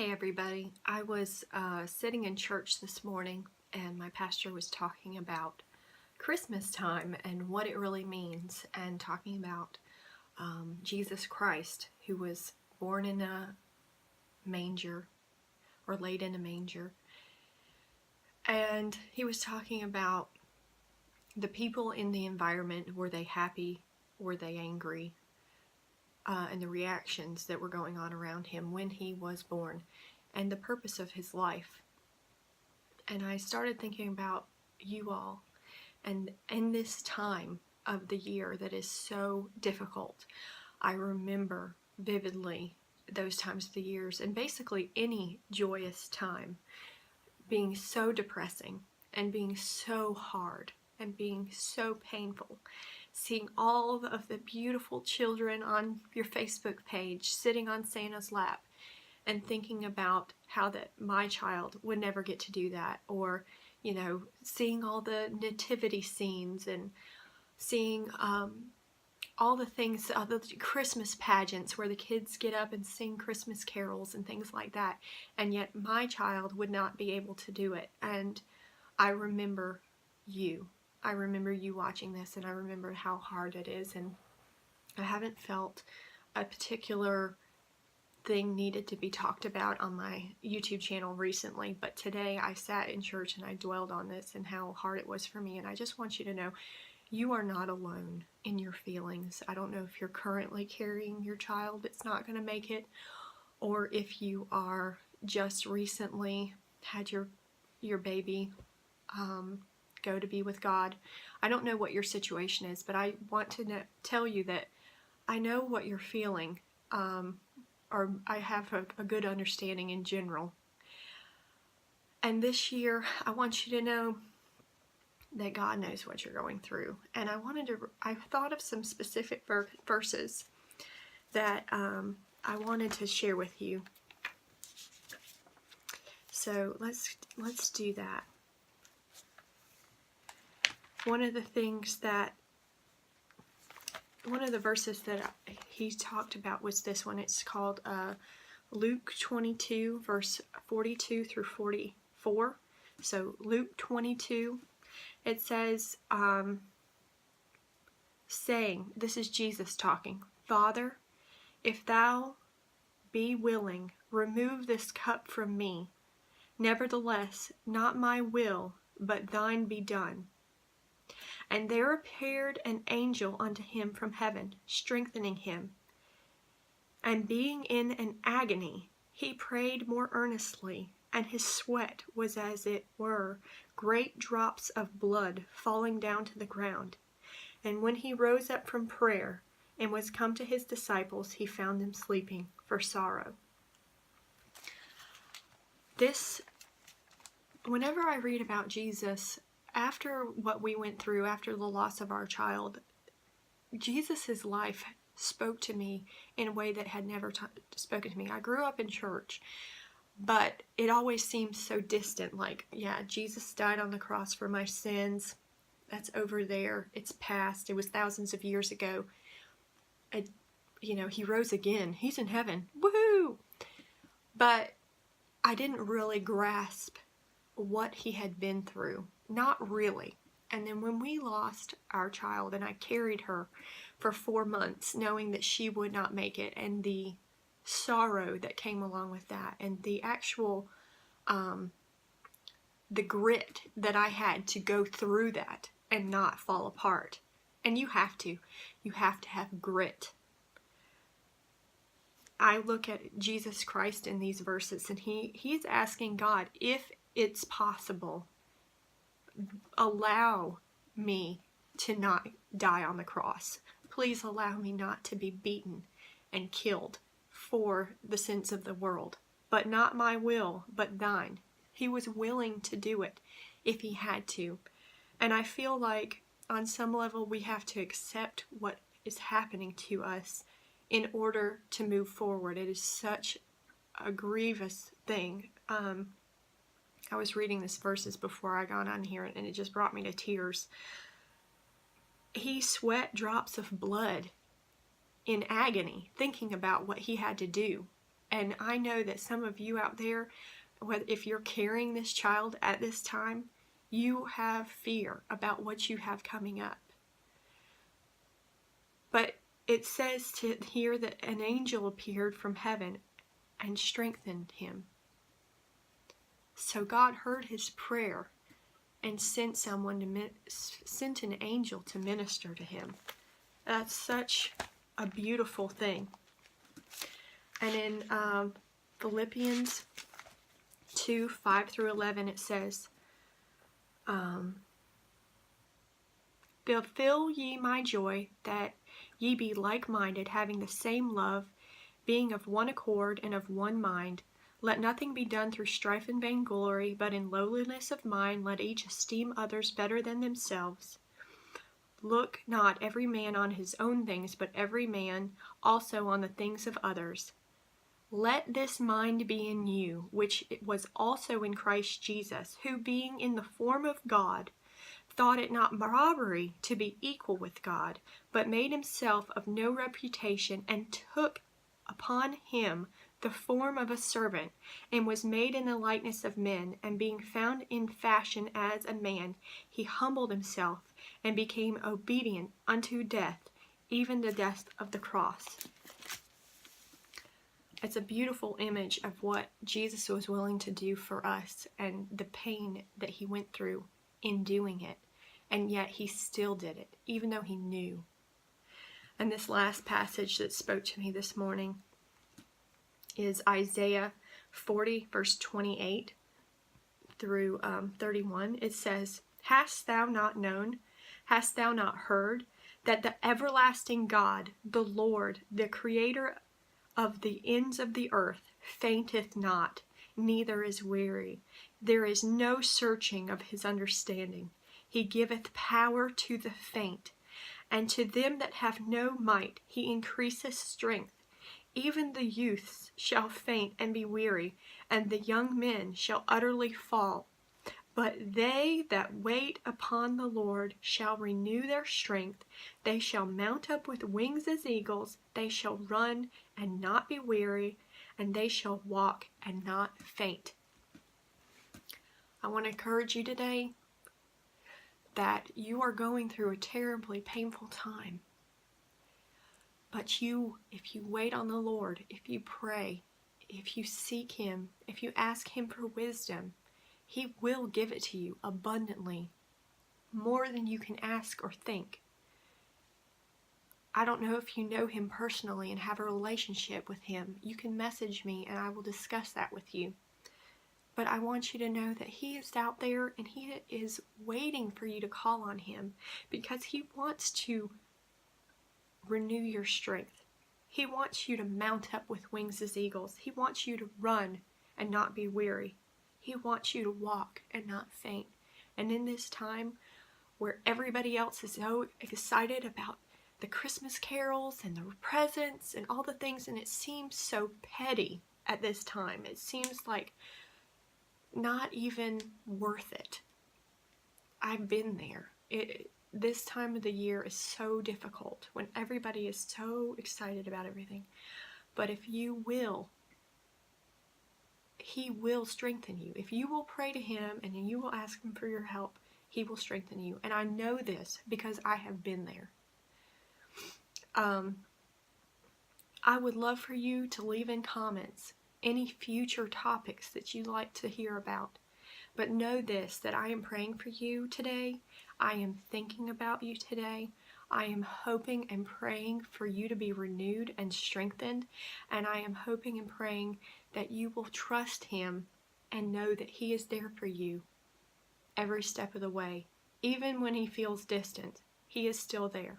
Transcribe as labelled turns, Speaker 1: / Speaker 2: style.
Speaker 1: Hey everybody, I was sitting in church this morning and my pastor was talking about Christmas time and what it really means, and talking about Jesus Christ, who was born in a manger or laid in a manger. And he was talking about the people in the environment. Were they happy? Were they angry? And the reactions that were going on around him when he was born, and the purpose of his life. And I started thinking about you all, and in this time of the year that is so difficult, I remember vividly those times of the years, and basically any joyous time, being so depressing and being so hard and being so painful. Seeing all of the beautiful children on your Facebook page sitting on Santa's lap, and thinking about how that my child would never get to do that, or seeing all the nativity scenes and seeing all the things, the Christmas pageants where the kids get up and sing Christmas carols and things like that, and yet my child would not be able to do it. And I remember you watching this, and I remember how hard it is. And I haven't felt a particular thing needed to be talked about on my YouTube channel recently, but today I sat in church and I dwelled on this and how hard it was for me. And I just want you to know, you are not alone in your feelings. I don't know if you're currently carrying your child that's not going to make it, or if you are just recently had your baby go to be with God. I don't know what your situation is, but I want to tell you that I know what you're feeling, or I have a good understanding in general. And this year, I want you to know that God knows what you're going through. And I thought of some specific verses that I wanted to share with you. So let's do that. One of the verses that he talked about was this one. It's called Luke 22, verse 42 through 44. So Luke 22, it says, saying, this is Jesus talking, "Father, if thou be willing, remove this cup from me. Nevertheless, not my will, but thine be done." And there appeared an angel unto him from heaven, strengthening him. And being in an agony, he prayed more earnestly, and his sweat was as it were great drops of blood falling down to the ground. And when he rose up from prayer, and was come to his disciples, he found them sleeping for sorrow. Whenever I read about Jesus, after what we went through, after the loss of our child, Jesus' life spoke to me in a way that had never spoken to me. I grew up in church, but it always seemed so distant. Like, yeah, Jesus died on the cross for my sins. That's over there. It's past. It was thousands of years ago. He rose again. He's in heaven. Woohoo! But I didn't really grasp what he had been through. Not really. And then when we lost our child, and I carried her for 4 months knowing that she would not make it, and the sorrow that came along with that, and the actual the grit that I had to go through that and not fall apart. And you have to have grit. I look at Jesus Christ in these verses, and he's asking God, if it's possible, allow me to not die on the cross. Please allow me not to be beaten and killed for the sins of the world. But not my will, but thine. He was willing to do it if he had to. And I feel like on some level we have to accept what is happening to us in order to move forward. It is such a grievous thing. I was reading these verses before I got on here, and it just brought me to tears. He sweat drops of blood in agony, thinking about what he had to do And I know that some of you out there, if you're carrying this child at this time, you have fear about what you have coming up. But it says here that an angel appeared from heaven and strengthened him. So God heard his prayer and sent sent an angel to minister to him. That's such a beautiful thing. And in Philippians 2:5-11, it says, fulfill ye my joy, that ye be like-minded, having the same love, being of one accord and of one mind. Let nothing be done through strife and vainglory, but in lowliness of mind let each esteem others better than themselves. Look not every man on his own things, but every man also on the things of others. Let this mind be in you, which was also in Christ Jesus, who being in the form of God, thought it not robbery to be equal with God, but made himself of no reputation, and took upon him the form of a servant, and was made in the likeness of men, and being found in fashion as a man, he humbled himself, and became obedient unto death, even the death of the cross. It's a beautiful image of what Jesus was willing to do for us, and the pain that he went through in doing it, and yet he still did it, even though he knew. And this last passage that spoke to me this morning is Isaiah 40, verse 28 through 31. It says, Hast thou not known, hast thou not heard, that the everlasting God, the Lord, the Creator of the ends of the earth, fainteth not, neither is weary. There is no searching of his understanding. He giveth power to the faint, and to them that have no might he increaseth strength. Even the youths shall faint and be weary, and the young men shall utterly fall. But they that wait upon the Lord shall renew their strength. They shall mount up with wings as eagles. They shall run and not be weary, and they shall walk and not faint. I want to encourage you today that you are going through a terribly painful time. But if you wait on the Lord, if you pray, if you seek him, if you ask him for wisdom, he will give it to you abundantly, more than you can ask or think. I don't know if you know him personally and have a relationship with him. You can message me and I will discuss that with you. But I want you to know that he is out there and he is waiting for you to call on him, because he wants to renew your strength. He wants you to mount up with wings as eagles. He wants you to run and not be weary. He wants you to walk and not faint. And in this time where everybody else is so excited about the Christmas carols and the presents and all the things, and it seems so petty at this time. It seems like not even worth it. I've been there. This time of the year is so difficult when everybody is so excited about everything. But if you will, he will strengthen you. If you will pray to him and you will ask him for your help, he will strengthen you. And I know this because I have been there. I would love for you to leave in comments any future topics that you'd like to hear about. But know this, that I am praying for you today. I am thinking about you today. I am hoping and praying for you to be renewed and strengthened. And I am hoping and praying that you will trust him and know that he is there for you every step of the way. Even when he feels distant, he is still there.